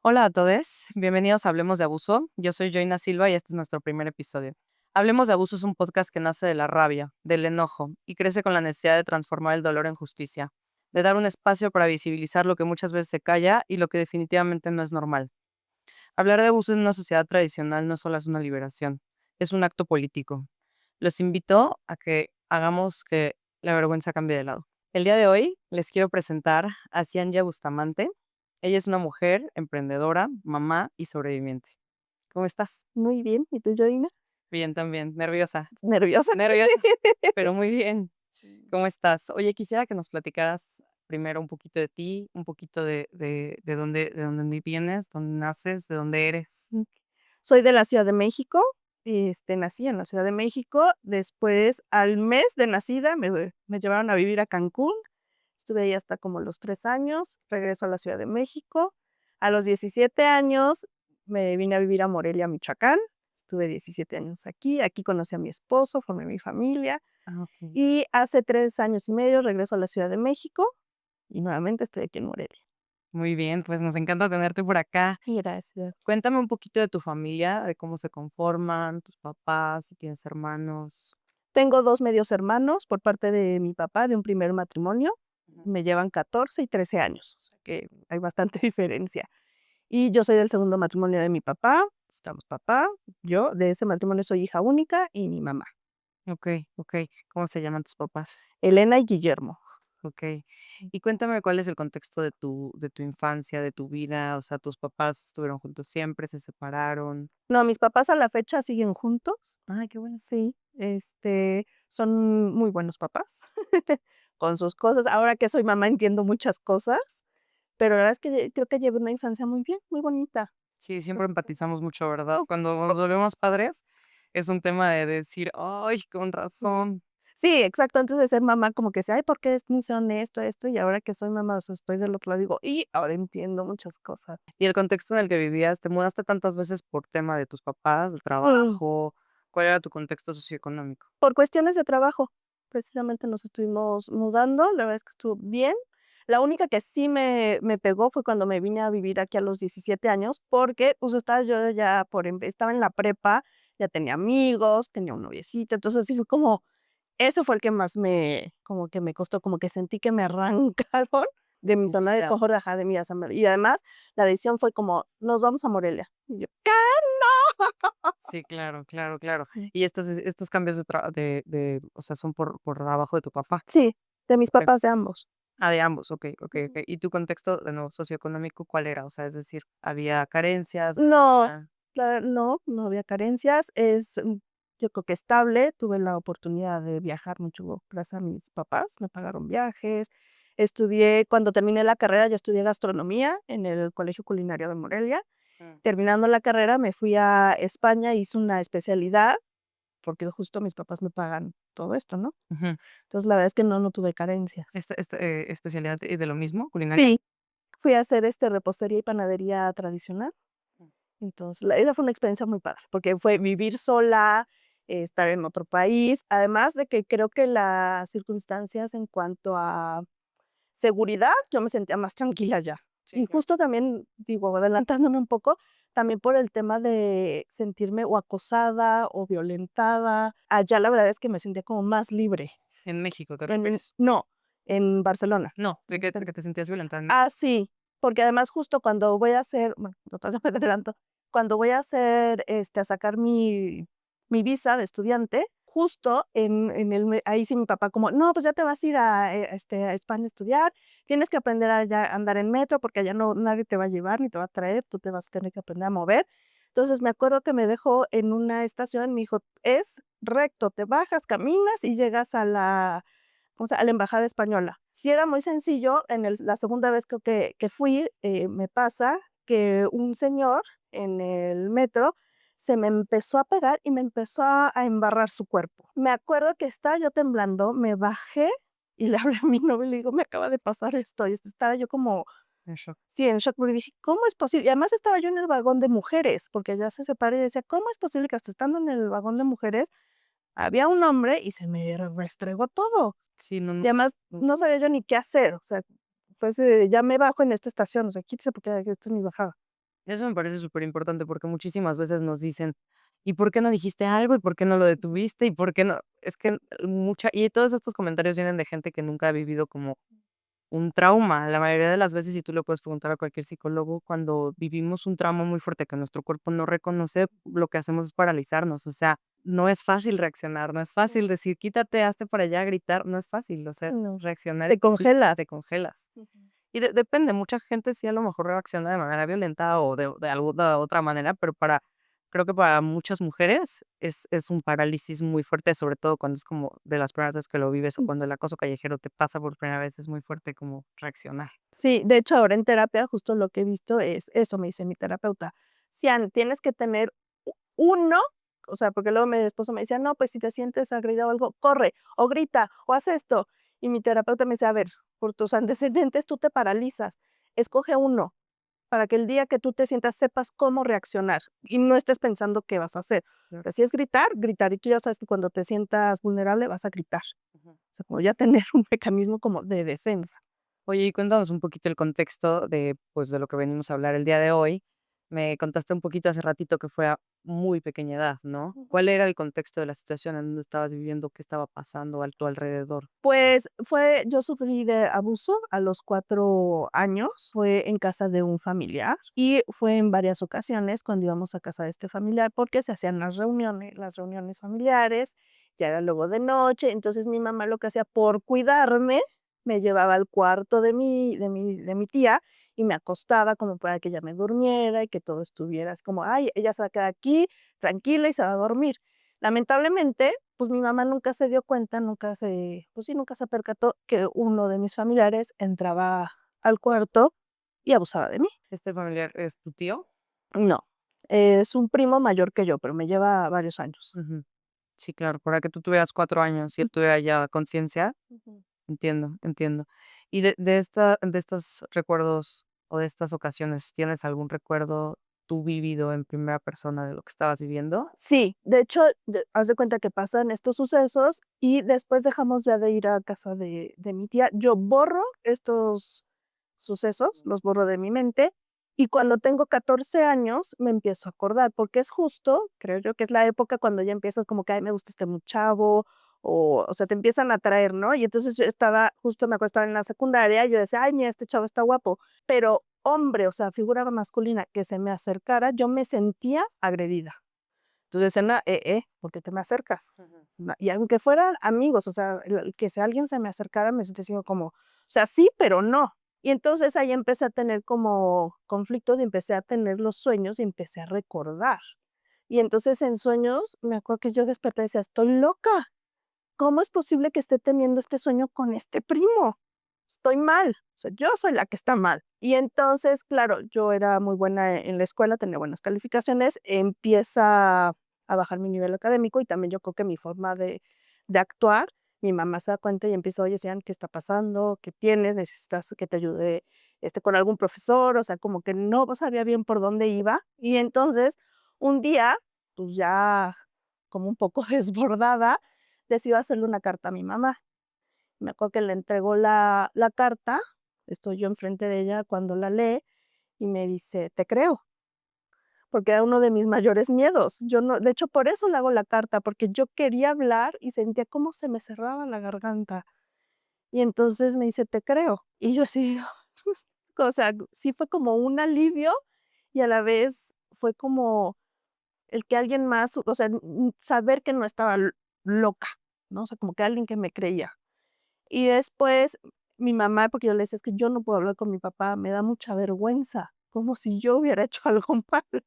Hola a todos, bienvenidos a Hablemos de Abuso. Yo soy Joina Silva y este es nuestro primer episodio. Hablemos de Abuso es un podcast que nace de la rabia, del enojo y crece con la necesidad de transformar el dolor en justicia, de dar un espacio para visibilizar lo que muchas veces se calla y lo que definitivamente no es normal. Hablar de abuso en una sociedad tradicional no solo es una liberación, es un acto político. Los invito a que hagamos que la vergüenza cambie de lado. El día de hoy les quiero presentar a Cianya Bustamante. Ella es una mujer emprendedora, mamá y sobreviviente. ¿Cómo estás? Muy bien, ¿y tú, Joina? Bien, también. Nerviosa. ¿Nerviosa? Nerviosa, pero muy bien. Sí. ¿Cómo estás? Oye, quisiera que nos platicaras primero un poquito de ti, un poquito de dónde vienes, dónde naces, de dónde eres. Soy de la Ciudad de México, nací en la Ciudad de México, después, al mes de nacida, me llevaron a vivir a Cancún, estuve ahí hasta como los 3 años, regreso a la Ciudad de México. A los 17 años me vine a vivir a Morelia, Michoacán, estuve 17 años aquí conocí a mi esposo, formé mi familia, Ah, okey. y hace 3 años y medio regreso a la Ciudad de México, y nuevamente estoy aquí en Morelia. Muy bien, pues nos encanta tenerte por acá. Gracias. Cuéntame un poquito de tu familia, de cómo se conforman, tus papás, si tienes hermanos. Tengo 2 medios hermanos por parte de mi papá, de un primer matrimonio. Ujú. Me llevan 14 y 13 años, o sea que hay bastante diferencia. Y yo soy del segundo matrimonio de mi papá, estamos papá, yo, de ese matrimonio soy hija única y mi mamá, Okey, okey. ¿Cómo se llaman tus papás? Elena y Guillermo. Okey. Y cuéntame cuál es el contexto de tu infancia, de tu vida, o sea, ¿tus papás estuvieron juntos siempre, se separaron? No, mis papás a la fecha siguen juntos. Ay, qué bueno. Sí, son muy buenos papás, con sus cosas. Ahora que soy mamá entiendo muchas cosas, pero la verdad es que creo que llevé una infancia muy bien, muy bonita. Sí, siempre empatizamos mucho, ¿verdad? Cuando nos volvemos padres, es un tema de decir: "Ay, con razón". Sí, exacto, antes de ser mamá como que decía: "Ay, ¿por qué me hicieron esto?", y ahora que soy mamá, o sea, estoy del otro lado, digo: "Y ahora entiendo muchas cosas". Y el contexto en el que vivías, ¿te mudaste tantas veces por tema de tus papás, de Mm. trabajo? ¿Cuál era tu contexto socioeconómico? Por cuestiones de trabajo, precisamente nos estuvimos mudando, la verdad es que estuvo bien. La única que sí me pegó fue cuando me vine a vivir aquí a los 17 años, porque, pues, estaba yo ya estaba en la prepa, ya tenía amigos, tenía un noviecito, entonces sí fue como eso fue el que más como que me costó, como que sentí que me arrancaron de mi Tu zona de vida. confort, ajá, de mi zona y además la decisión fue como: "Nos vamos a Morelia". Y yo: "¿Qué? No". Sí, claro, claro, claro. Sí. Y estos cambios o sea, son por trabajo de tu papá. Sí, de mis Okey. papás, de ambos. Ah, de ambos, okey, okey, Ujú. okey. ¿Y tu contexto, de nuevo, socioeconómico cuál era? O sea, es decir, ¿había carencias? No, Ah, no había carencias, yo creo que estable, tuve la oportunidad de viajar mucho gracias a mis papás, me pagaron viajes, estudié cuando terminé la carrera, yo estudié gastronomía en el Colegio Culinario de Morelia. mm, Terminando la carrera, me fui a España, hice una especialidad, porque justo mis papás me pagan todo esto, ¿no? ujú. Entonces, la verdad es que no tuve carencias. Esta, especialidad, de lo mismo, culinaria. Sí. Fui a hacer, repostería y panadería tradicional. Mm. Entonces, esa fue una experiencia muy padre, porque fue vivir sola, estar en otro país, además de que creo que las circunstancias en cuanto a seguridad, yo me sentía más tranquila allá. Sí, Y claro. justo también, digo, adelantándome un poco, también por el tema de sentirme o acosada o violentada. Allá la verdad es que me sentía como más libre. ¿En México te En refieres? no, en Barcelona. No, de que te sentías violentada en Sí, porque además justo cuando voy a hacer, bueno, otra vez me adelanto, cuando voy a hacer, a sacar mi visa de estudiante, justo ahí sí mi papá como: "No, pues ya te vas a ir a España a estudiar, tienes que aprender a ya andar en metro, porque allá no nadie te va a llevar ni te va a traer, tú te vas a tener que aprender a mover". Entonces, me acuerdo que me dejó en una estación, me dijo: "Es recto, te bajas, caminas y llegas a la o sea, a la embajada española. Sí era muy sencillo, la segunda vez creo que fui, me pasa que un señor en el metro se me empezó a pegar y me empezó a embarrar su cuerpo. Me acuerdo que estaba yo temblando, me bajé y le hablé a mi novio y le digo: "Me acaba de pasar esto", y estaba yo como en shock. sí, en shock, porque dije: "¿Cómo es posible?". Y además estaba yo en el vagón de mujeres, porque ya se separó y decía: "¿Cómo es posible que hasta estando en el vagón de mujeres había un hombre y se me restregó todo?". Sí, no, no, Y además, no. no sabía yo ni qué hacer, o sea, pues, ya me bajo en esta estación, o sea, quítese porque esta es mi bajada. Eso me parece súper importante porque muchísimas veces nos dicen, ¿y por qué no dijiste algo? ¿Y por qué no lo detuviste? ¿Y por qué no? Es que y todos estos comentarios vienen de gente que nunca ha vivido como un trauma. La mayoría de las veces, si tú le puedes preguntar a cualquier psicólogo, cuando vivimos un trauma muy fuerte que nuestro cuerpo no reconoce, lo que hacemos es paralizarnos. O sea, no es fácil reaccionar, no es fácil decir, quítate, hazte para allá, gritar, no es fácil. O sea, es No, reaccionar te y congelas. te congelas. Ujú. Y depende, mucha gente sí a lo mejor reacciona de manera violenta o de alguna otra manera, pero creo que para muchas mujeres es un parálisis muy fuerte, sobre todo cuando es como de las primeras veces que lo vives o cuando el acoso callejero te pasa por primera vez, es muy fuerte como reaccionar. Sí, de hecho, ahora en terapia justo lo que he visto es eso, me dice mi terapeuta: "Sian, tienes que tener uno", o sea, porque luego mi esposo me decía: "No, pues si te sientes agredida o algo, corre, o grita, o haz esto". Y mi terapeuta me dice: "A ver, por tus antecedentes tú te paralizas, escoge uno, para que el día que tú te sientas sepas cómo reaccionar y no estés pensando qué vas a hacer. Claro. Pero si es gritar, gritar, y tú ya sabes que cuando te sientas vulnerable vas a gritar". Ujú. O sea, como ya tener un mecanismo como de defensa. Oye, y cuéntanos un poquito el contexto de, pues, de lo que venimos a hablar el día de hoy. Me contaste un poquito hace ratito que fue a muy pequeña edad, ¿no? ¿Cuál era el contexto de la situación en donde estabas viviendo? ¿Qué estaba pasando a tu alrededor? Pues, yo sufrí de abuso a los 4 años, fue en casa de un familiar, y fue en varias ocasiones cuando íbamos a casa de este familiar, porque se hacían las reuniones familiares, ya era luego de noche, entonces mi mamá lo que hacía por cuidarme, me llevaba al cuarto de mi tía y me acostaba como para que ella me durmiera y que todo estuviera así como: "Ay, ella se va a quedar aquí tranquila y se va a dormir". Lamentablemente, pues, mi mamá nunca se dio cuenta, pues sí, nunca se percató que uno de mis familiares entraba al cuarto y abusaba de mí. ¿Este familiar es tu tío? No, es un primo mayor que yo, pero me lleva varios años. Ujú. Sí, claro, para que tú tuvieras 4 años y él tuviera ya conciencia. Ujú. Entiendo, entiendo. Y de estos recuerdos o de estas ocasiones, ¿tienes algún recuerdo tú vivido en primera persona de lo que estabas viviendo? Sí, de hecho, haz de cuenta que pasan estos sucesos y después dejamos ya de ir a casa de mi tía. Yo borro estos sucesos, los borro de mi mente y cuando tengo 14 años me empiezo a acordar, porque es justo, creo yo que es la época cuando ya empiezas como que: "Ay, me gusta este muy chavo", o sea, te empiezan a atraer, ¿no? Y entonces yo estaba, justo me acuerdo, estaba en la secundaria y yo decía: "Ay, mira, este chavo está guapo", pero hombre, o sea, figura masculina que se me acercara, yo me sentía agredida. Entonces decía: "No, ¿por qué te me acercas?". Ujú. Y aunque fueran amigos, o sea, que si alguien se me acercara, me sentía así como, o sea, sí, pero no. Y entonces ahí empecé a tener como conflictos y empecé a tener los sueños y empecé a recordar. Y entonces en sueños me acuerdo que yo desperté y decía: "Estoy loca, ¿cómo es posible que esté teniendo este sueño con este primo? Estoy mal, o sea, yo soy la que está mal". Y entonces, claro, yo era muy buena en la escuela, tenía buenas calificaciones, empieza a bajar mi nivel académico y también yo creo que mi forma de actuar. Mi mamá se da cuenta y empieza: "Oye, Sian, ¿qué está pasando? ¿Qué tienes? ¿Necesitas que te ayude, con algún profesor?". O sea, como que no sabía bien por dónde iba. Y entonces, un día, pues ya como un poco desbordada, decido hacerle una carta a mi mamá. Me acuerdo que le entregó la carta, estoy yo enfrente de ella cuando la lee y me dice: "Te creo", porque era uno de mis mayores miedos. Yo no, de hecho, por eso le hago la carta, porque yo quería hablar y sentía cómo se me cerraba la garganta. Y entonces me dice: "Te creo". Y yo así, pues, o sea, sí fue como un alivio y a la vez fue como el que alguien más, o sea, saber que no estaba loca, ¿no? O sea, como que alguien que me creía. Y después mi mamá, porque yo le decía: "Es que yo no puedo hablar con mi papá, me da mucha vergüenza", como si yo hubiera hecho algo malo.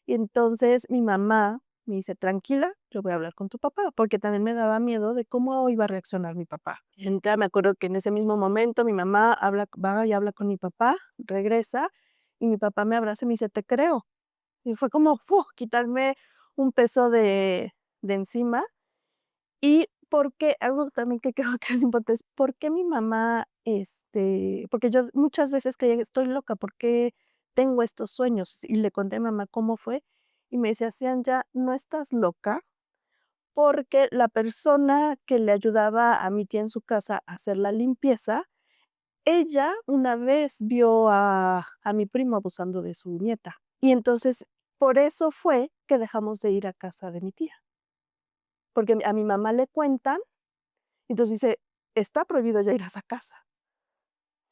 Y entonces mi mamá me dice: "Tranquila, yo voy a hablar con tu papá", porque también me daba miedo de cómo iba a reaccionar mi papá. Y entonces me acuerdo que en ese mismo momento mi mamá va y habla con mi papá, regresa, y mi papá me abraza y me dice: "Te creo". Y fue como, quitarme un peso de encima. Y porque algo también que creo que es importante es, ¿por qué mi mamá, porque yo muchas veces creía que estoy loca, ¿por qué tengo estos sueños? Y le conté a mi mamá cómo fue, y me decía: "Sian, ya no estás loca, porque la persona que le ayudaba a mi tía en su casa a hacer la limpieza ella una vez vio a mi primo abusando de su nieta. Y entonces, por eso fue que dejamos de ir a casa de mi tía. Porque a mi mamá le cuentan, entonces dice: "Está prohibido ya ir a esa casa".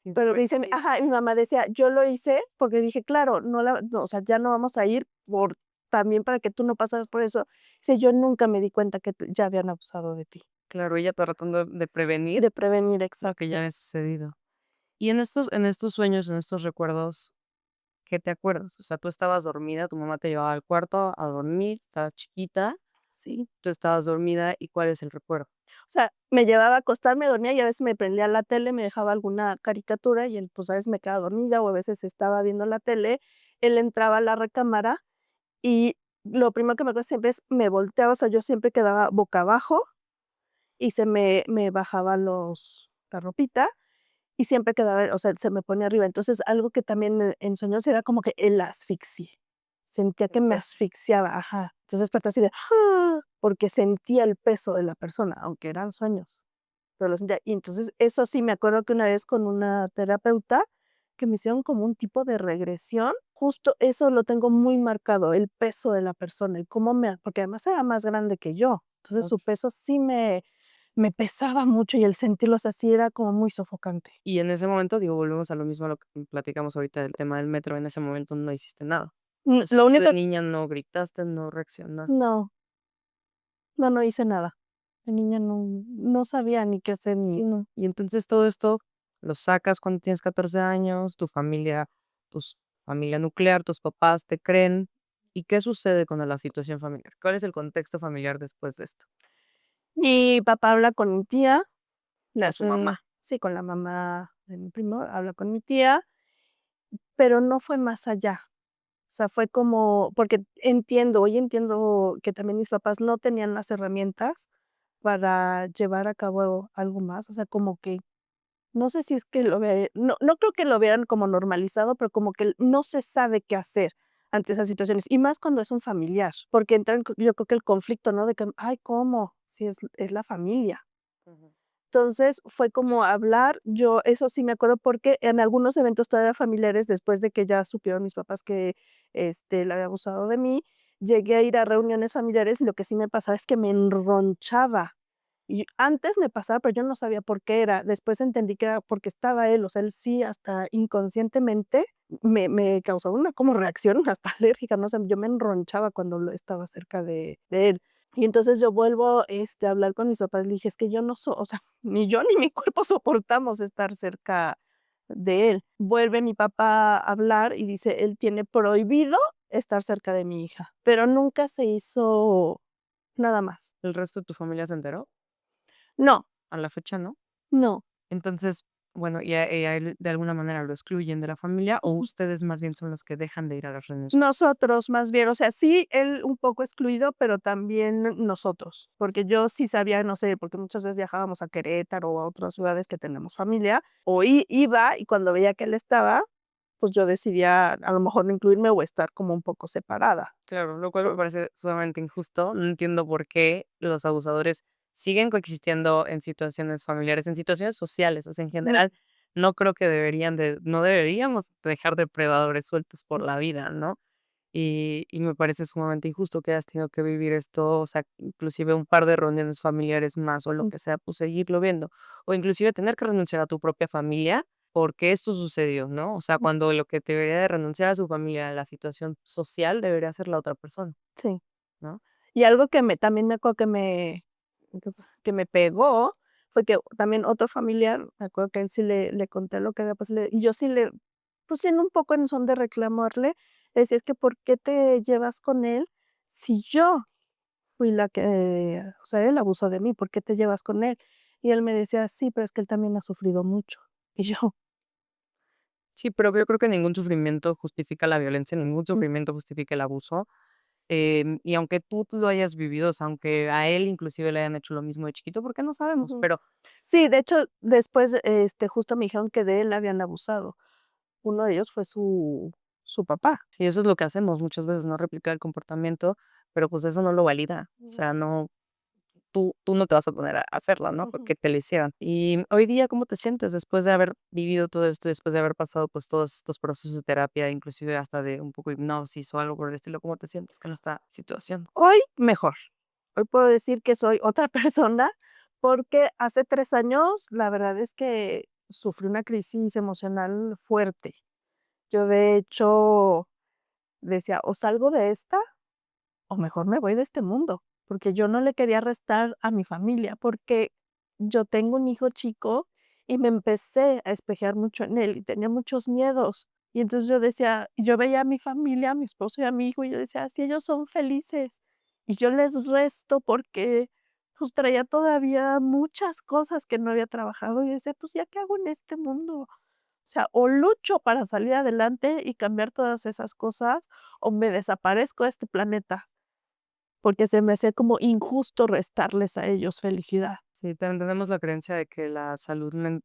Sí, Pero súper dice creepy. ajá, y mi mamá decía: "Yo lo hice porque dije, claro, no, o sea, ya no vamos a ir por también para que tú no pasaras por eso". Dice: "Yo nunca me di cuenta que ya habían abusado de ti". Claro, ella tratando de prevenir De prevenir, lo que ya exacto. había sucedido. Y en estos sueños, en estos recuerdos, ¿qué te acuerdas? O sea, tú estabas dormida, tu mamá te llevaba al cuarto a dormir, estabas chiquita, Sí. tú estabas dormida, ¿y cuál es el recuerdo? O sea, me llevaba a acostarme, dormía y a veces me prendía la tele, me dejaba alguna caricatura y él, pues, a veces me quedaba dormida o a veces estaba viendo la tele. Él entraba a la recámara y lo primero que me acuerdo siempre es me volteaba, o sea, yo siempre quedaba boca abajo y se me bajaba la ropita y siempre quedaba, o sea, se me ponía arriba. Entonces, algo que también en sueños era como que el asfixie. Sentía El que me peso. asfixiaba, ajá. Entonces desperté así de, ¡ah! Porque sentía el peso de la persona, aunque eran sueños, pero lo sentía. Y entonces, eso sí, me acuerdo que una vez con una terapeuta que me hicieron como un tipo de regresión, justo eso lo tengo muy marcado, el peso de la persona, y cómo porque además era más grande que yo. Entonces, su peso sí me pesaba mucho y el sentirlos así era como muy sofocante. Y en ese momento, digo, volvemos a lo mismo a lo que platicamos ahorita del tema del metro, en ese momento no hiciste nada. O sea, Lo tú de único niña no gritaste, no reaccionaste. no, no hice nada. De niña no sabía ni qué hacer Sí, ni no. Y entonces todo esto lo sacas cuando tienes 14 años, tu familia, familia nuclear, tus papás te creen. ¿Y qué sucede con la situación familiar? ¿Cuál es el contexto familiar después de esto? mi papá habla con mi tía, Con su mamá. sí, con la mamá de mi primo, habla con mi tía, pero no fue más allá. O sea, fue como porque hoy entiendo que también mis papás no tenían las herramientas para llevar a cabo algo más, o sea, como que no sé si es que no creo que lo vean como normalizado, pero como que no se sabe qué hacer ante esas situaciones, y más cuando es un familiar, porque yo creo que el conflicto, ¿no? De que: "Ay, ¿cómo? Si es la familia". Ujú. Entonces, fue como hablar, yo eso sí me acuerdo porque en algunos eventos todavía familiares, después de que ya supieron mis papás que, él había abusado de mí, llegué a ir a reuniones familiares y lo que sí me pasaba es que me enronchaba. Y antes me pasaba, pero yo no sabía por qué era. Después entendí que era porque estaba él, o sea, él sí hasta inconscientemente me causaba una como reacción hasta alérgica, no sé, yo me enronchaba cuando estaba cerca de él. Y entonces yo vuelvo, a hablar con mis papás, le dije: "Es que yo no o sea, ni yo ni mi cuerpo soportamos estar cerca de él". Vuelve mi papá a hablar y dice: "Él tiene prohibido estar cerca de mi hija", pero nunca se hizo nada más. ¿El resto de tu familia se enteró? No, A la fecha, ¿no? no. Entonces, bueno, y a él de alguna manera lo excluyen de la familia, o ustedes más bien son los que dejan de ir a las reuniones. Nosotros, más bien, o sea, sí, él un poco excluido, pero también nosotros, porque yo sí sabía, no sé, porque muchas veces viajábamos a Querétaro o a otras ciudades que tenemos familia, o iba y cuando veía que él estaba, pues yo decidía a lo mejor no incluirme o estar como un poco separada. Claro, lo cual me parece sumamente injusto. No entiendo por qué los abusadores siguen coexistiendo en situaciones familiares, en situaciones sociales, o sea, en Mm, general, no creo que no deberíamos dejar depredadores sueltos por mm, la vida, ¿no? Y me parece sumamente injusto que hayas tenido que vivir esto, o sea, inclusive un par de reuniones familiares más o lo mm, que sea, pues seguirlo viendo, o inclusive tener que renunciar a tu propia familia porque esto sucedió, ¿no? O sea, mm, cuando lo que debería de renunciar a su familia, a la situación social, debería ser la otra persona, sí. ¿no? Y algo que también me acuerdo que me pegó fue que también otro familiar, me acuerdo que a él sí le conté lo que había pasado, y yo sí pues, en un poco en son de reclamarle, le decía: "Es que, ¿por qué te llevas con él si yo fui la que o sea, él abusó de mí, ¿por qué te llevas con él?". Y él me decía: "Sí, pero es que él también ha sufrido mucho". Y yo, Sí, pero yo creo que ningún sufrimiento justifica la violencia, ningún mm, sufrimiento justifica el abuso. Y aunque tú lo hayas vivido, o sea, aunque a él inclusive le hayan hecho lo mismo de chiquito, porque no sabemos, ujú. pero Sí, de hecho, después, justo me dijeron que de él habían abusado. Uno de ellos fue su papá. sí, eso es lo que hacemos muchas veces, no replicar el comportamiento, pero pues eso no lo valida. O Mm. sea, no, tú no te vas a poner a hacerla, ¿no? Ujú. Porque te lo hicieron. Y hoy día, ¿cómo te sientes después de haber vivido todo esto, después de haber pasado, pues, todos estos procesos de terapia, inclusive hasta de un poco hipnosis o algo por el estilo? ¿Cómo te sientes con esta situación? Hoy mejor. Hoy puedo decir que soy otra persona, porque hace 3 años, la verdad es que sufrí una crisis emocional fuerte. Yo, de hecho, decía: "O salgo de esta, o mejor me voy de este mundo", porque yo no le quería restar a mi familia, porque yo tengo un hijo chico y me empecé a espejear mucho en él y tenía muchos miedos. Y entonces yo decía, yo veía a mi familia, a mi esposo y a mi hijo, y yo decía: "Si ellos son felices y yo les resto", porque, pues, traía todavía muchas cosas que no había trabajado, y decía: "Pues, ¿ya qué hago en este mundo?". O sea, o lucho para salir adelante y cambiar todas esas cosas, o me desaparezco de este planeta. Porque se me hacía como injusto restarles a ellos felicidad. Sí, también tenemos la creencia de que la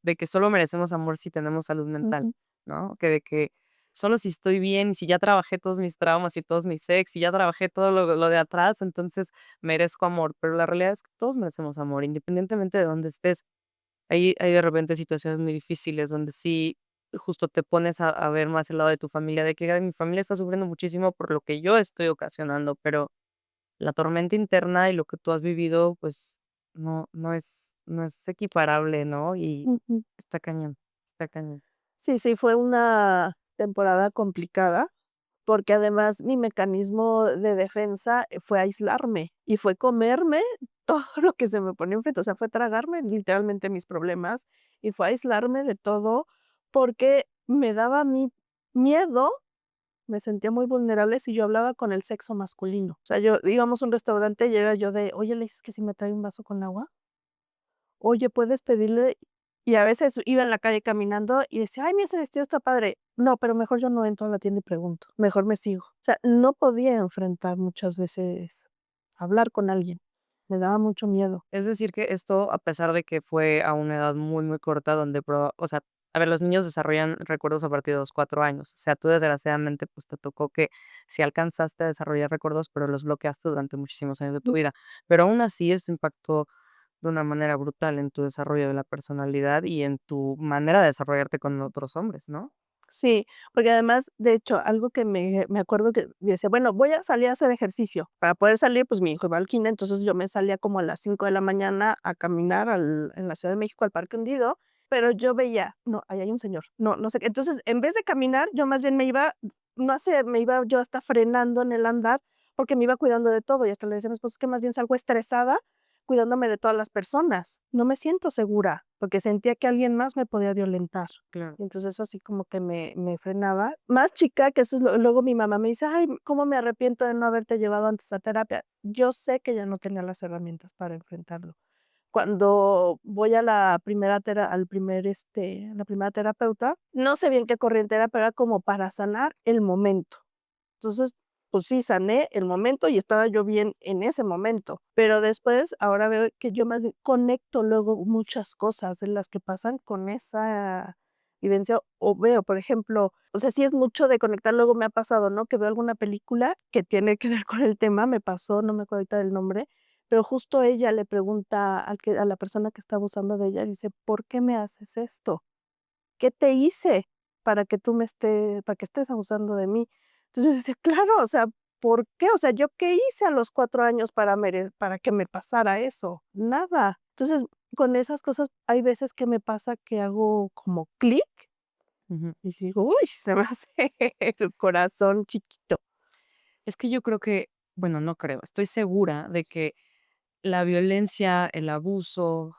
de que solo merecemos amor si tenemos salud mental, Ujú, ¿no? Que de que solo si estoy bien y si ya trabajé todos mis traumas y todos mis ex y ya trabajé todo lo de atrás, entonces merezco amor. Pero la realidad es que todos merecemos amor, independientemente de dónde estés. Hay de repente situaciones muy difíciles donde sí justo te pones a ver más el lado de tu familia, de que: "Ay, mi familia está sufriendo muchísimo por lo que yo estoy ocasionando", pero la tormenta interna y lo que tú has vivido, pues, no es equiparable, ¿no? Y ujú. está cañón, está cañón. Sí, sí, fue una temporada complicada, porque además mi mecanismo de defensa, fue aislarme y fue comerme todo lo que se me ponía enfrente, o sea, fue tragarme literalmente mis problemas y fue aislarme de todo, porque me daba a mí miedo. Me sentía muy vulnerable si yo hablaba con el sexo masculino. O sea, yo íbamos a un restaurante y era yo de: "Oye, ¿le dices que si me trae un vaso con agua? Oye, ¿puedes pedirle?". Y a veces iba en la calle caminando y decía: "Ay, mira, ese vestido está padre". No, pero mejor yo no entro a la tienda y pregunto, mejor me sigo. O sea, no podía enfrentar muchas veces hablar con alguien. Me daba mucho miedo. Es decir, que esto, a pesar de que fue a una edad muy, muy corta, donde o sea, a ver, los niños desarrollan recuerdos a partir de los 4 años. O sea, tú desgraciadamente, pues, te tocó que sí alcanzaste a desarrollar recuerdos, pero los bloqueaste durante muchísimos años de tu vida. Pero aún así, esto impactó de una manera brutal en tu desarrollo de la personalidad y en tu manera de desarrollarte con otros hombres, ¿no? Sí, porque además, de hecho, algo que me acuerdo que decía: "Bueno, voy a salir a hacer ejercicio". Para poder salir, pues, mi hijo iba al kinder, entonces yo me salía como a las 5 de la mañana a caminar en la Ciudad de México, al Parque Hundido, pero yo veía: "No, ahí hay un señor, no, no sé qué". Entonces, en vez de caminar, yo más bien me iba, no sé, me iba yo hasta frenando en el andar, porque me iba cuidando de todo, y hasta le decía a mi esposo: "Es que más bien salgo estresada cuidándome de todas las personas. No me siento segura", porque sentía que alguien más me podía violentar. Claro. Y entonces eso así como que me frenaba. Más chica, que eso es luego mi mamá me dice: "Ay, cómo me arrepiento de no haberte llevado antes a terapia". Yo sé que ya no tenía las herramientas para enfrentarlo. Cuando voy a la primera la primera terapeuta, no sé bien qué corriente era, pero era como para sanar el momento. Entonces, pues sí, sané el momento y estaba yo bien en ese momento, pero después, ahora veo que yo más bien conecto luego muchas cosas de las que pasan con esa vivencia, o veo, por ejemplo, o sea, sí es mucho de conectar, luego me ha pasado, ¿no? Que veo alguna película que tiene que ver con el tema, me pasó, no me acuerdo ahorita del nombre, pero justo ella le pregunta a la persona que está abusando de ella, dice: "¿Por qué me haces esto? ¿Qué te hice para que estés abusando de mí?". Entonces yo decía: "Claro, o sea, ¿por qué? O sea, ¿yo qué hice a los 4 años para que me pasara eso? Nada". Entonces, con esas cosas hay veces que me pasa que hago como clic Ujú. y digo: "Uy, se me hace el corazón chiquito". Es que yo creo que, bueno, no creo, estoy segura de que la violencia, el abuso,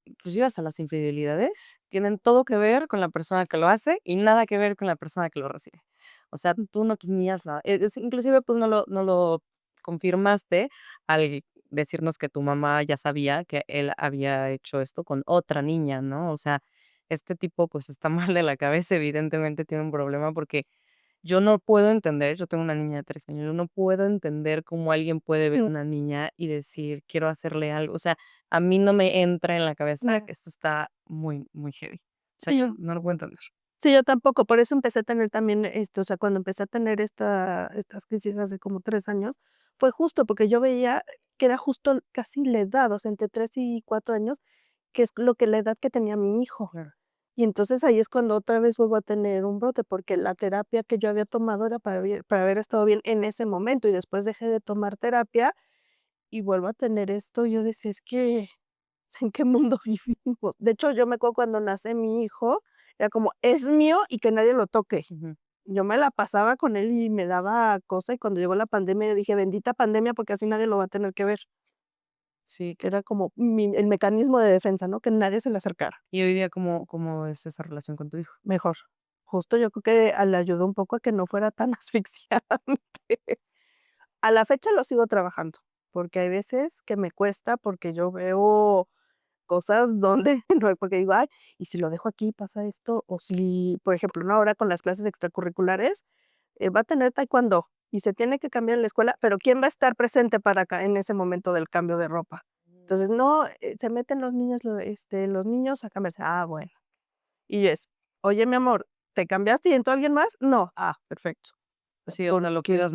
inclusive hasta las infidelidades, tienen todo que ver con la persona que lo hace y nada que ver con la persona que lo recibe. O sea, tú no tenías la inclusive, pues, no lo confirmaste al decirnos que tu mamá ya sabía que él había hecho esto con otra niña, ¿no? O sea, este tipo, pues, está mal de la cabeza, evidentemente tiene un problema porque yo no puedo entender, yo tengo una niña de 3 años, yo no puedo entender cómo alguien puede ver a una niña y decir: "Quiero hacerle algo". O sea, a mí no me entra en la cabeza No. que esto está muy, muy heavy. O sea, Sí, yo yo no lo puedo entender. sí, yo tampoco, por eso empecé a tener también, o sea, cuando empecé a tener estas crisis hace como 3 años, fue justo porque yo veía que era justo casi la edad, o sea, entre 3 y 4 años, que es la edad que tenía mi hijo. Claro. Y entonces ahí es cuando otra vez vuelvo a tener un brote, porque la terapia que yo había tomado era para haber estado bien en ese momento, y después dejé de tomar terapia y vuelvo a tener esto. Y yo decía: "Es que, ¿en qué mundo vivimos?". De hecho, yo me acuerdo cuando nace mi hijo, era como: "Es mío y que nadie lo toque". Ujú. Yo me la pasaba con él y me daba cosa, y cuando llegó la pandemia, yo dije: "Bendita pandemia, porque así nadie lo va a tener que ver", Sí. que era como el mecanismo de defensa, ¿no? Que nadie se le acercara. Y hoy día, ¿cómo es esa relación con tu hijo? Mejor. Justo yo creo que le ayudó un poco a que no fuera tan asfixiante. A la fecha lo sigo trabajando, porque hay veces que me cuesta, porque yo veo cosas donde no, porque digo: "Ay, y si lo dejo aquí, pasa esto", o si, por ejemplo, ¿no? Ahora con las clases extracurriculares, va a tener taekwondo y se tiene que cambiar en la escuela, pero ¿quién va a estar presente para en ese momento del cambio de ropa? Entonces, no, se meten los niños, los niños a cambiarse. Ah, bueno. Y es: "Oye, mi amor, ¿te cambiaste y entró alguien más?". "No". "Ah, perfecto". Sí, o sea, Porque lo cuidas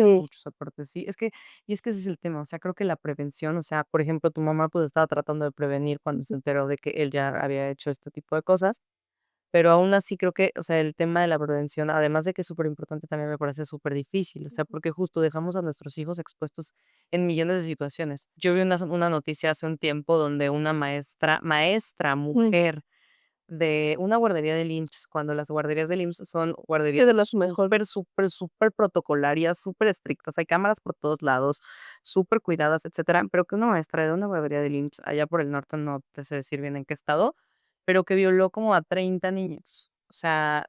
sí. mucho esa parte, sí. Es que ese es el tema, o sea, creo que la prevención, o sea, por ejemplo, tu mamá, pues, estaba tratando de prevenir cuando se Ujú, enteró de que él ya había hecho este tipo de cosas, pero aún así creo que, o sea, el tema de la prevención, además de que es súper importante, también me parece súper difícil, o sea, ujú, porque justo dejamos a nuestros hijos expuestos en millones de situaciones. Yo vi una noticia hace un tiempo donde una maestra mm. mujer de una guardería del IMSS, cuando las guarderías del IMSS son Sí, guarderías de los mejor. súper protocolarias, súper estrictas, hay cámaras por todos lados, súper cuidadas, etcétera, pero que una maestra de una guardería del IMSS allá por el norte, no te sé decir bien en qué estado, pero que violó como a 30 niños. O sea,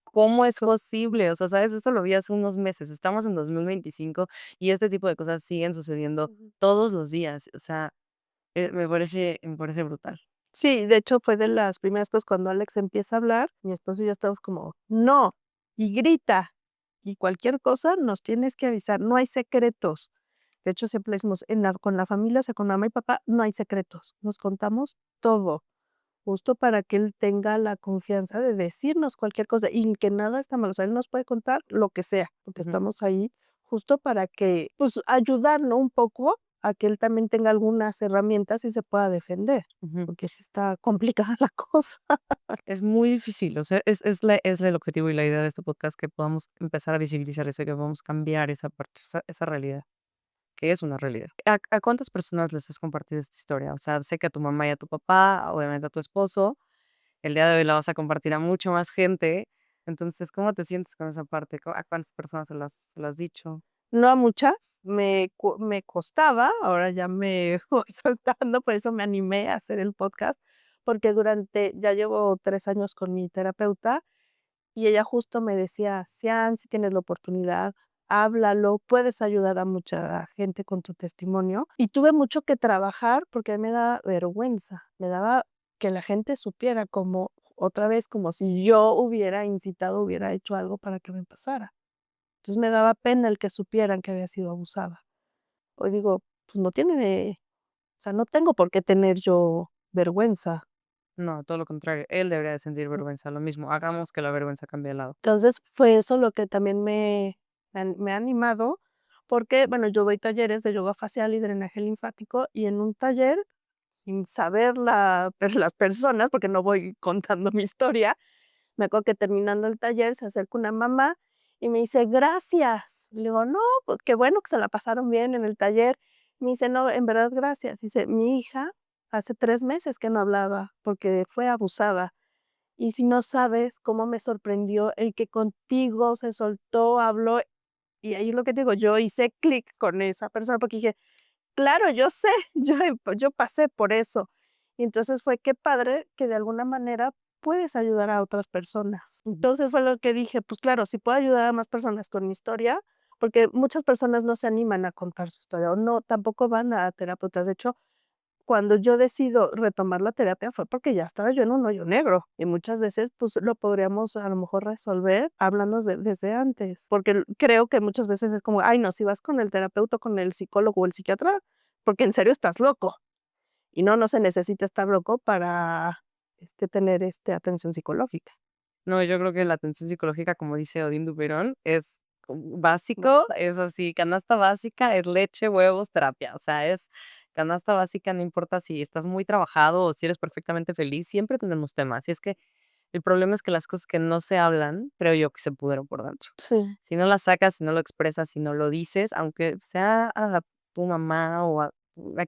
¿cómo es posible? O sea, ¿sabes? Eso lo vi hace unos meses, estamos en 2025 y este tipo de cosas siguen sucediendo Ujú. todos los días. O sea, me parece brutal. Sí, de hecho, fue de las primeras cosas cuando Alex empieza a hablar, mi esposo y yo estamos como: "No", y grita, y cualquier cosa nos tienes que avisar, no hay secretos. De hecho, siempre le decimos, con la familia, o sea, con mamá y papá, no hay secretos, nos contamos todo, justo para que él tenga la confianza de decirnos cualquier cosa, y que nada está mal, o sea, él nos puede contar lo que sea, porque Ujú, estamos ahí justo para que, pues, ayudar, ¿no? Un poco a que él también tenga algunas herramientas y se pueda defender, ujú. porque sí está complicada la cosa. Es muy difícil, o sea, es el objetivo y la idea de este podcast, que podamos empezar a visibilizar eso y que podamos cambiar esa parte, esa realidad, que es una realidad. ¿A cuántas personas les has compartido esta historia? O sea, sé que a tu mamá y a tu papá, obviamente a tu esposo, el día de hoy la vas a compartir a mucho más gente, entonces, ¿cómo te sientes con esa parte? ¿A cuántas personas se lo has dicho? No a muchas, me costaba, ahora ya me voy soltando, por eso me animé a hacer el podcast, porque ya llevo 3 años con mi terapeuta. Y ella justo me decía: "Sian, si tienes la oportunidad, háblalo, puedes ayudar a mucha gente con tu testimonio". Y tuve mucho que trabajar porque a mí me daba vergüenza, me daba que la gente supiera como otra vez, como si yo hubiera incitado, hubiera hecho algo para que me pasara. Entonces, me daba pena el que supieran que había sido abusada. Hoy digo, pues no tiene, o sea, no tengo por qué tener yo vergüenza. No, todo lo contrario, él debería de sentir vergüenza, lo mismo, hagamos que la vergüenza cambie de lado. Entonces, fue eso lo que también me ha animado, porque, bueno, yo doy talleres de yoga facial y drenaje linfático, y en un taller, sin saber las personas, porque no voy contando mi historia, me acuerdo que terminando el taller se acerca una mamá y me dice: "Gracias". Le digo: "No, pues qué bueno que se la pasaron bien en el taller". Me dice: "No, en verdad, gracias". Dice: "Mi hija hace 3 meses que no hablaba porque fue abusada". Y si no sabes cómo me sorprendió el que contigo se soltó, habló, y ahí es lo que te digo, yo hice clic con esa persona, porque dije: "Claro, yo sé, yo pasé por eso". Y entonces fue qué padre que de alguna manera puedes ayudar a otras personas. Entonces fue lo que dije: "Pues claro, si puedo ayudar a más personas con mi historia", porque muchas personas no se animan a contar su historia, o no, tampoco van a terapeutas. De hecho, cuando yo decido retomar la terapia fue porque ya estaba yo en un hoyo negro, y muchas veces, pues, lo podríamos a lo mejor resolver hablando desde antes, porque creo que muchas veces es como: "Ay, no, si vas con el terapeuta, con el psicólogo o el psiquiatra, porque en serio estás loco", y no, no se necesita estar loco para, tener, atención psicológica. No, yo creo que la atención psicológica, como dice Odín Duperón, es básico, es así, canasta básica es leche, huevos, terapia, o sea, es canasta básica, no importa si estás muy trabajado o si eres perfectamente feliz, siempre tenemos temas. Y es que el problema es que las cosas que no se hablan, creo yo que se pudren por dentro. Sí. Si no las sacas, si no lo expresas, si no lo dices, aunque sea a tu mamá o a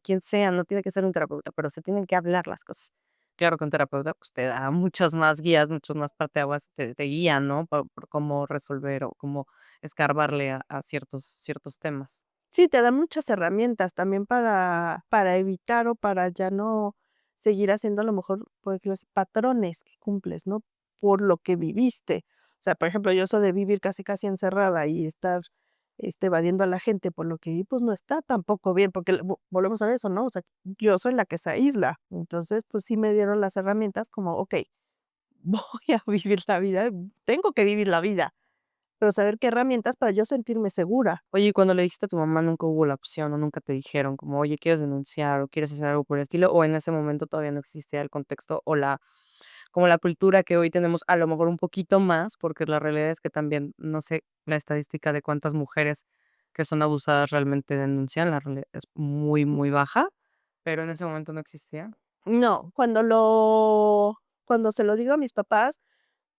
quien sea, no tiene que ser un terapeuta, pero se tienen que hablar las cosas. Claro que un terapeuta, pues, te da muchas más guías, muchos más parteaguas, te guía, ¿no? Por cómo resolver o cómo escarbarle a ciertos temas. Sí, te dan muchas herramientas también para evitar o para ya no seguir haciendo a lo mejor, por ejemplo, patrones que cumples, ¿no? Por lo que viviste. O sea, por ejemplo, yo eso de vivir casi, casi encerrada y estar, evadiendo a la gente por lo que viví, pues no está tampoco bien, porque volvemos a eso, ¿no? O sea, yo soy la que se aísla. Entonces, pues sí me dieron las herramientas como, okey, voy a vivir la vida, tengo que vivir la vida, pero saber qué herramientas para yo sentirme segura. Oye, y cuando le dijiste a tu mamá, ¿nunca hubo la opción o nunca te dijeron como, oye, quieres denunciar o quieres hacer algo por el estilo? ¿O en ese momento todavía no existía el contexto o como la cultura que hoy tenemos, a lo mejor un poquito más, porque la realidad es que también, no sé, la estadística de cuántas mujeres que son abusadas realmente denuncian, la realidad es muy, muy baja, pero en ese momento no existía. No, cuando se lo digo a mis papás,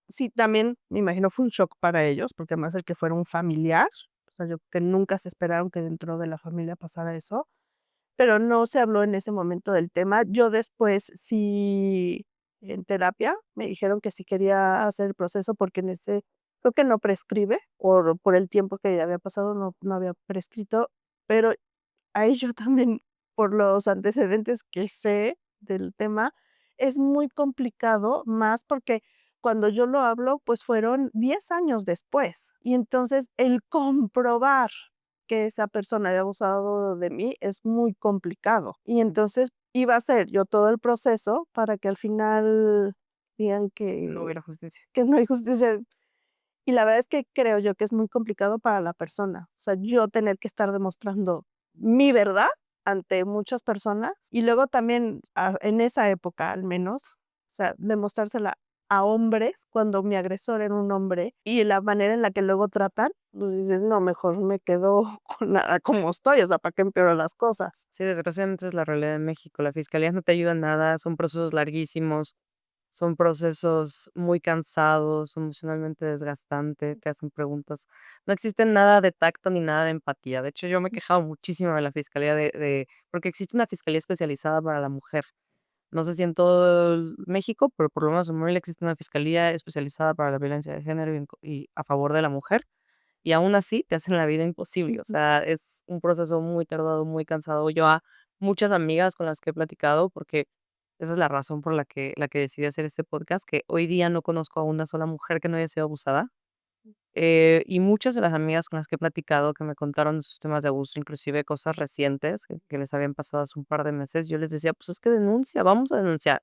sí, también me imagino fue un shock para ellos, porque además el que fuera un familiar, o sea, yo creo que nunca se esperaron que dentro de la familia pasara eso, pero no se habló en ese momento del tema. Yo después sí, en terapia, me dijeron que sí quería hacer el proceso porque en ese creo que no prescribe, por el tiempo que había pasado, no había prescrito, pero ahí yo también, por los antecedentes que sé del tema, es muy complicado, más porque cuando yo lo hablo, pues fueron 10 años después. Y entonces el comprobar que esa persona había abusado de mí es muy complicado. Y entonces iba a ser yo todo el proceso para que al final digan No hubiera justicia. que no hay justicia. Y la verdad es que creo yo que es muy complicado para la persona. O sea, yo tener que estar demostrando mi verdad ante muchas personas y luego también, en esa época al menos, o sea, demostrársela a hombres cuando mi agresor era un hombre y la manera en la que luego tratan, pues dices: "No, mejor me quedo con nada como estoy", o sea, ¿para qué empeoro las cosas? Sí, desgraciadamente es la realidad de México. La fiscalía no te ayuda en nada, son procesos larguísimos. Son procesos muy cansados, emocionalmente desgastantes, te hacen preguntas. No existe nada de tacto ni nada de empatía. De hecho, yo me he quejado muchísimo de la fiscalía porque existe una fiscalía especializada para la mujer. No sé si en todo México, pero por lo menos en Morelia existe una fiscalía especializada para la violencia de género y a favor de la mujer. Y aún así te hacen la vida imposible. O Ujú, sea, es un proceso muy tardado, muy cansado. Yo a muchas amigas con las que he platicado, porque esa es la razón por la que decidí hacer este podcast, que hoy día no conozco a una sola mujer que no haya sido abusada. Y muchas de las amigas con las que he platicado, que me contaron de sus temas de abuso, inclusive cosas recientes que les habían pasado hace un par de meses, yo les decía, pues es que denuncia, vamos a denunciar.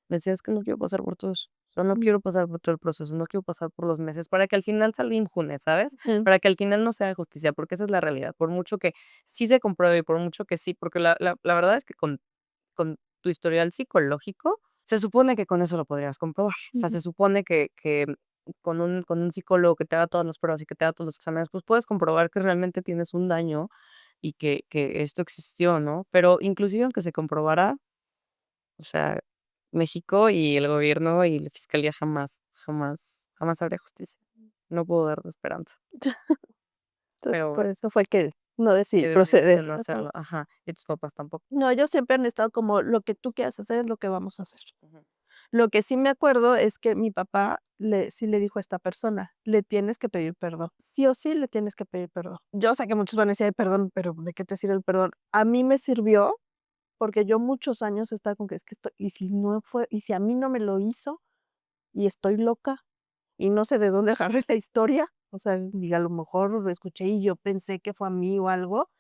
Me decía, es que no quiero pasar por todo eso. O sea, no quiero pasar por todo el proceso, no quiero pasar por los meses para que al final salga impune, ¿sabes? ujú, Para que al final no se haga justicia, porque esa es la realidad. Por mucho que sí se compruebe y por mucho que sí, porque la verdad es que con tu historial psicológico, se supone que con eso lo podrías comprobar. O sea, ujú. se supone que con un psicólogo que te haga todas las pruebas y que te haga todos los exámenes, pues puedes comprobar que realmente tienes un daño y que esto existió, ¿no? Pero inclusive aunque se comprobara, o sea, México y el gobierno y la fiscalía jamás, jamás, jamás habría justicia. No puedo darte esperanza, Entonces, pero por bueno, eso fue que no que decidí decidiste proceder. no Ajá. hacerlo. Ajá, y tus papás tampoco. No, ellos siempre han estado como: "Lo que tú quieras hacer es lo que vamos a hacer". Ujú. Lo que sí me acuerdo es que mi papá sí le dijo a esta persona: "Le tienes que pedir perdón. Sí o sí le tienes que pedir perdón". Yo sé que muchos van a decir: "Ay, perdón", pero ¿de qué te sirve el perdón? A mí me sirvió porque yo muchos años estaba con que es que esto, ¿y si no fue? ¿Y si a mí no me lo hizo y estoy loca y no sé de dónde agarré la historia? O sea, y a lo mejor lo escuché y yo pensé que fue a mí o algo.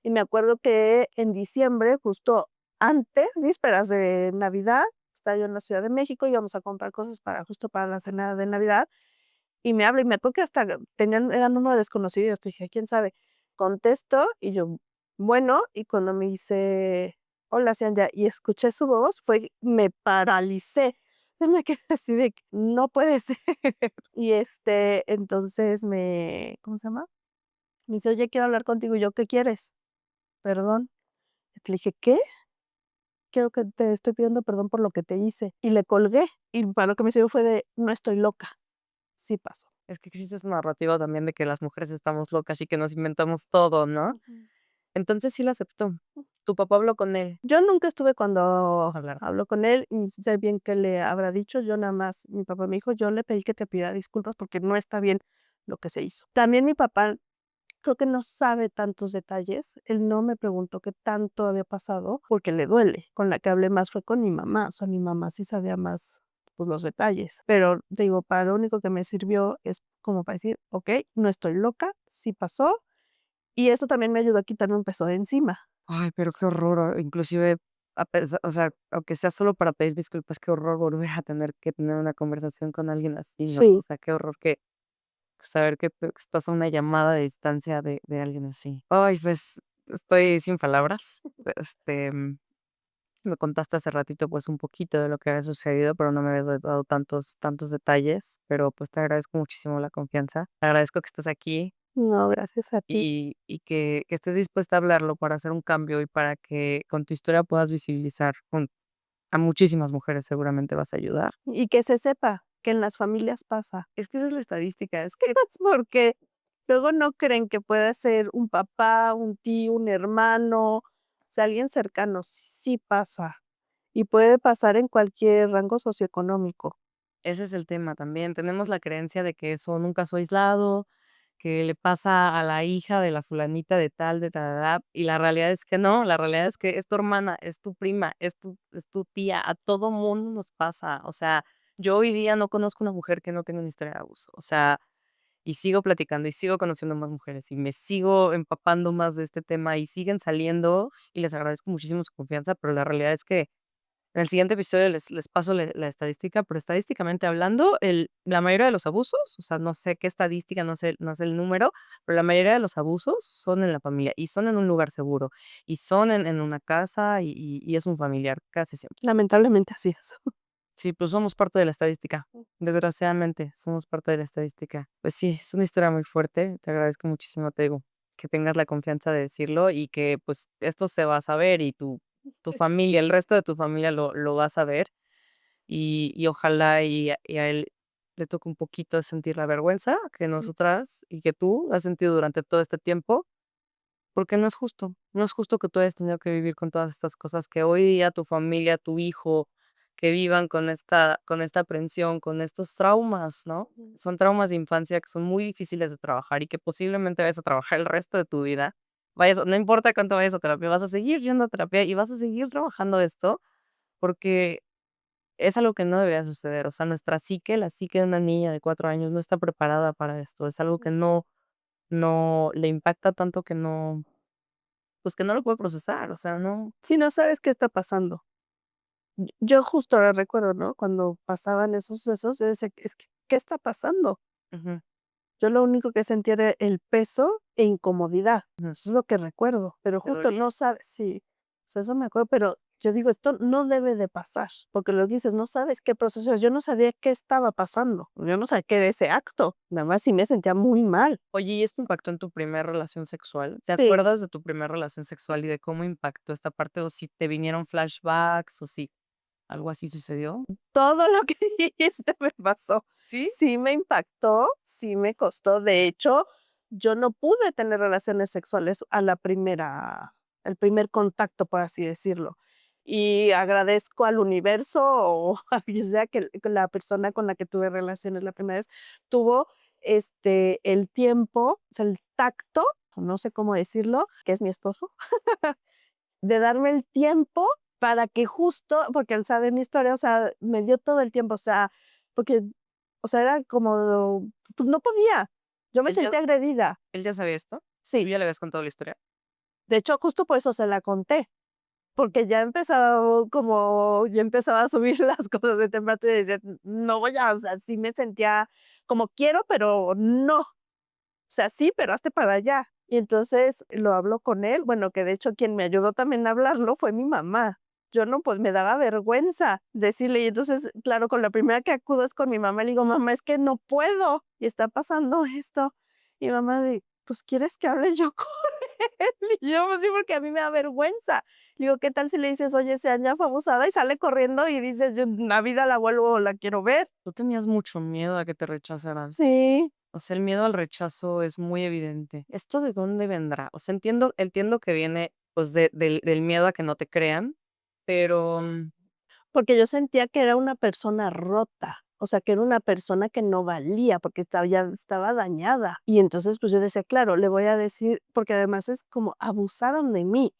Y me acuerdo que en diciembre, justo antes, vísperas de Navidad, estaba yo en la Ciudad de México, íbamos a comprar cosas para justo para la cena de Navidad, y me habla, y me acuerdo que hasta era número desconocido, y dije: "¿Quién sabe?". Contesto, y yo: "Bueno", y cuando me dice: "Hola, Cianya", y escuché su voz, me paralicé. me quedé así de que no puede ser. Y, entonces ¿cómo se llama? Me dice: "Oye, quiero hablar contigo", y yo: "¿Qué quieres?". "Perdón". Le dije: "¿Qué?". "Quiero que te estoy pidiendo perdón por lo que te hice". Y le colgué, y para lo que me sirvió fue de: "No estoy loca, sí pasó". Es que existe esa narrativa también de que las mujeres estamos locas y que nos inventamos todo, ¿no? Ujú. Entonces sí lo aceptó. Tu papá habló con él. Yo nunca estuve cuando Hablar. habló con él, y sé bien qué le habrá dicho, yo nada más mi papá me dijo: "Yo le pedí que te pidiera disculpas porque no está bien lo que se hizo". También mi papá creo que no sabe tantos detalles, él no me preguntó qué tanto había pasado, porque le duele. Con la que hablé más fue con mi mamá, o sea, mi mamá sí sabía más, pues, los detalles. Pero, te digo, para lo único que me sirvió es como para decir: "Okey, no estoy loca, sí pasó", y eso también me ayudó a quitarme un peso de encima. Ay, pero qué horror, inclusive, o sea, aunque sea solo para pedir disculpas, qué horror volver a tener que tener una conversación con alguien así, ¿no? O Sí. sea, qué horror que saber que estás a una llamada de distancia de alguien así. Ay, pues, estoy sin palabras. Me contaste hace ratito, pues, un poquito de lo que había sucedido, pero no me habías dado tantos detalles, pero, pues, te agradezco muchísimo la confianza. Te agradezco que estés aquí No, gracias a ti. y que estés dispuesta a hablarlo para hacer un cambio y para que con tu historia puedas visibilizar a muchísimas mujeres, seguramente vas a ayudar. Y que se sepa que en las familias pasa. Es que esa es la estadística, es que Es porque luego no creen que pueda ser un papá, un tío, un hermano, o sea, alguien cercano. Sí pasa, y puede pasar en cualquier rango socioeconómico. ese es el tema también. Tenemos la creencia de que son un caso aislado, que le pasa a la hija de la fulanita de tal, de tarará, y la realidad es que no, la realidad es que es tu hermana, es tu prima, es tu tía, a todo mundo nos pasa. O sea, yo hoy día no conozco una mujer que no tenga una historia de abuso. O sea, y sigo platicando y sigo conociendo más mujeres y me sigo empapando más de este tema y siguen saliendo y les agradezco muchísimo su confianza, pero la realidad es que en el siguiente episodio les paso la estadística, pero estadísticamente hablando, la mayoría de los abusos, o sea, no sé qué estadística, no sé el número, pero la mayoría de los abusos son en la familia y son en un lugar seguro y son en una casa y es un familiar, casi siempre. Lamentablemente así es. Sí, pues somos parte de la estadística. Desgraciadamente, somos parte de la estadística. Pues sí, es una historia muy fuerte. Te agradezco muchísimo, te digo, que tengas la confianza de decirlo y que pues esto se va a saber y tu familia, el resto de tu familia lo va a saber y ojalá y a él le toque un poquito sentir la vergüenza que nosotras y que tú has sentido durante todo este tiempo, porque no es justo. No es justo que tú hayas tenido que vivir con todas estas cosas, que hoy día tu familia, tu hijo, que vivan con esta aprensión, con estos traumas, ¿no? Ujú. Son traumas de infancia que son muy difíciles de trabajar y que posiblemente vayas a trabajar el resto de tu vida. No importa cuánto vayas a terapia, vas a seguir yendo a terapia y vas a seguir trabajando esto, porque es algo que no debería suceder. O sea, nuestra psique, la psique de una niña de 4 años no está preparada para esto. Es algo que no le impacta tanto que no, pues, que no lo puede procesar, o sea, no. Si no sabes qué está pasando. Yo justo ahora recuerdo, ¿no? Cuando pasaban esos sucesos, yo decía: "Es que, ¿qué está pasando?". Ujú, Yo lo único que sentía era el peso e incomodidad. ujú. Eso es lo que recuerdo, pero Te justo dolía. no sabes sí, o sea, eso me acuerdo, pero yo digo, esto no debe de pasar, porque lo dices, no sabes qué proceso es. Yo no sabía qué estaba pasando, yo no sabía qué era ese acto, nada más sí me sentía muy mal. Oye, ¿y esto impactó en tu primera relación sexual? ¿Te Sí, acuerdas de tu primera relación sexual y de cómo impactó esta parte, o si te vinieron flashbacks, o si algo así sucedió? todo lo que dijiste me pasó. ¿Sí? Sí me impactó, sí me costó. De hecho, yo no pude tener relaciones sexuales a la primera el primer contacto, por así decirlo. Y agradezco al universo o a quien sea que la persona con la que tuve relaciones la primera vez tuvo, el tiempo, o sea, el tacto, o no sé cómo decirlo, que es mi esposo, de darme el tiempo para que justo porque él sabe mi historia, o sea, me dio todo el tiempo, o sea, porque, o sea, era como, pues, no podía. Yo me ¿Él ya sentía agredida. él ya sabía esto? ¿Tú Sí, ya le habías contado la historia? de hecho, justo por eso se la conté, porque ya empezaba a subir las cosas de temperatura y decía: "No voy a", o sea, sí me sentía como quiero, pero no. O sea, sí, pero hazte para allá. Y entonces lo habló con él, bueno, que de hecho quien me ayudó también a hablarlo fue mi mamá. yo no, pues, me daba vergüenza decirle. Y entonces, claro, con la primera que acudo es con mi mamá, le digo: "Mamá, es que no puedo, y está pasando esto". Y mamá de: "Pues, ¿quieres que hable yo con él?". Y yo: "Pues sí, porque a mí me da vergüenza". Le digo: "¿Qué tal si le dices: 'Oye, Sean fue abusada'", y sale corriendo y dices: "Yo en la vida la vuelvo la quiero ver"? Tú tenías mucho miedo a que te rechazaran. Sí. O sea, el miedo al rechazo es muy evidente. ¿Esto de dónde vendrá? O sea, entiendo que viene, pues, del miedo a que no te crean, pero, Porque yo sentía que era una persona rota, o sea, que era una persona que no valía, porque ya estaba dañada. Y entonces, pues, yo decía: "Claro, le voy a decir", porque además es como abusaron de mí.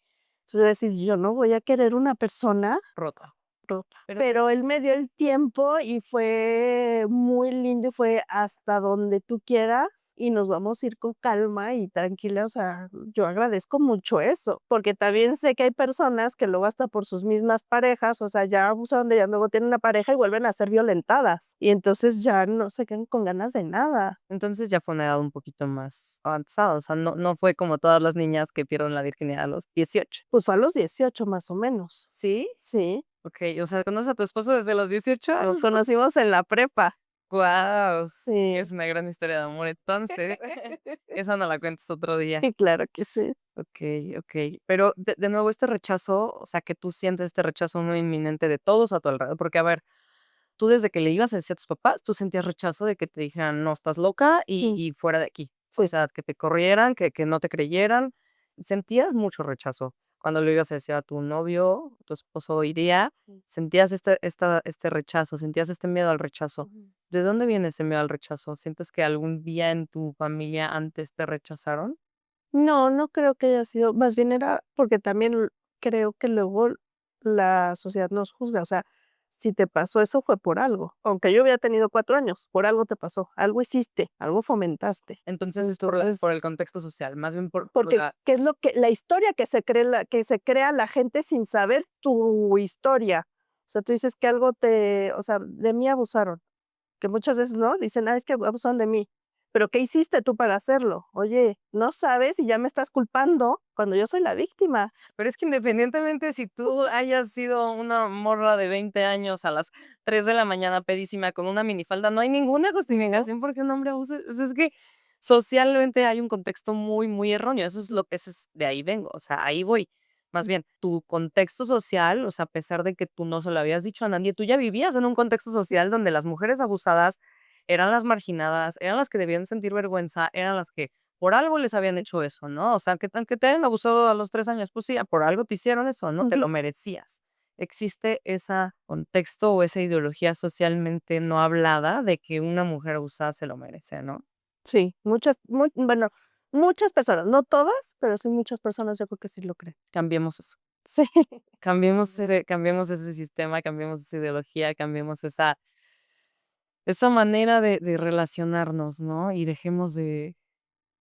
Entonces, voy a decir: "Yo no voy a querer una persona rota. rota". Pero Pero él me dio el tiempo y fue muy lindo, y fue hasta donde tú quieras, y nos vamos a ir con calma y tranquila. O sea, yo agradezco mucho eso, porque también sé que hay personas que luego hasta por sus mismas parejas, o sea, ya abusaron de ellas, luego tienen una pareja y vuelven a ser violentadas, y entonces ya no se quedan con ganas de nada. entonces ya fue una edad un poquito más avanzada, o sea, no fue como todas las niñas que pierden la virginidad a los 18. Pues fue a los 18 más o menos. ¿Sí? Sí, Okey, o sea, ¿conoces a tu esposo desde los 18 nos años? conocimos en la prepa. Guau, Sí. es una gran historia de amor, entonces, esa no la cuentes otro día. Y claro que sí. Okey, okey. Pero de nuevo, este rechazo, o sea, que tú sientes este rechazo muy inminente de todos a tu alrededor, porque, a ver, tú desde que le ibas a decir a tus papás, tú sentías rechazo de que te dijeran: "No, estás loca Mm, y fuera de aquí". O sí. sea, que te corrieran, que no te creyeran. Sentías mucho rechazo. Cuando le ibas a decir a tu novio, tu esposo hoy día, sentías este rechazo, sentías este miedo al rechazo. Ujú. ¿De dónde viene ese miedo al rechazo? ¿Sientes que algún día en tu familia antes te rechazaron? No, no creo que haya sido, más bien era porque también creo que luego la sociedad nos juzga. O sea, si te pasó eso fue por algo, aunque yo había tenido 4 años, por algo te pasó, algo hiciste, algo fomentaste. Entonces, es Entonces, por el contexto social, más bien por porque, la ¿qué es lo que la historia que se crea la gente sin saber tu historia? O sea, tú dices que algo o sea, de mí abusaron. Que muchas veces, ¿no? Dicen: "Ah, es que abusaron de mí". Pero, ¿qué hiciste tú para hacerlo? Oye, no sabes y ya me estás culpando cuando yo soy la víctima. pero es que independientemente si tú hayas sido una morra de 20 años a las 3 de la mañana pedísima con una minifalda, no hay ninguna ¿No? justificación por qué un hombre abuse. O sea, es que socialmente hay un contexto muy, muy erróneo. Eso es de ahí vengo, o sea, ahí voy. Más bien, tu contexto social, o sea, a pesar de que tú no se lo habías dicho a nadie, tú ya vivías en un contexto social donde las mujeres abusadas eran las marginadas, eran las que debían sentir vergüenza, eran las que por algo les habían hecho eso, ¿no? O sea, que te hayan abusado a los 3 años, pues sí, por algo te hicieron eso, ¿no? Te Ujú. lo merecías. Existe ese contexto o esa ideología socialmente no hablada de que una mujer abusada se lo merece, ¿no? Sí, bueno, muchas personas, no todas, pero sí muchas personas yo creo que sí lo creen. Cambiemos eso. Sí. Cambiemos ese sistema, cambiemos esa ideología, cambiemos esa manera de relacionarnos, ¿no? Y dejemos de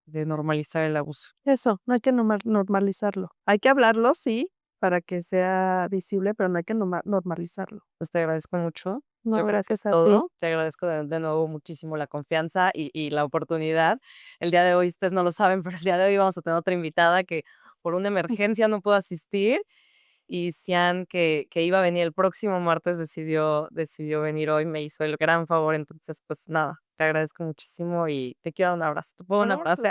normalizar el abuso. Eso, no hay que normalizarlo. Hay que hablarlo, sí, para que sea visible, pero no hay que normalizarlo. Pues, te agradezco mucho. No, Yo creo que es gracias a ti. todo. Te agradezco de nuevo muchísimo la confianza y la oportunidad. El día de hoy, ustedes no lo saben, pero el día de hoy vamos a tener otra invitada que por una emergencia no pudo asistir, y Sian, que iba a venir el próximo martes, decidió venir hoy, me hizo el gran favor. Entonces, pues nada, te agradezco muchísimo y te quiero dar un abrazo. ¿Te puedo dar un No, abrazo?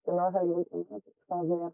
claro.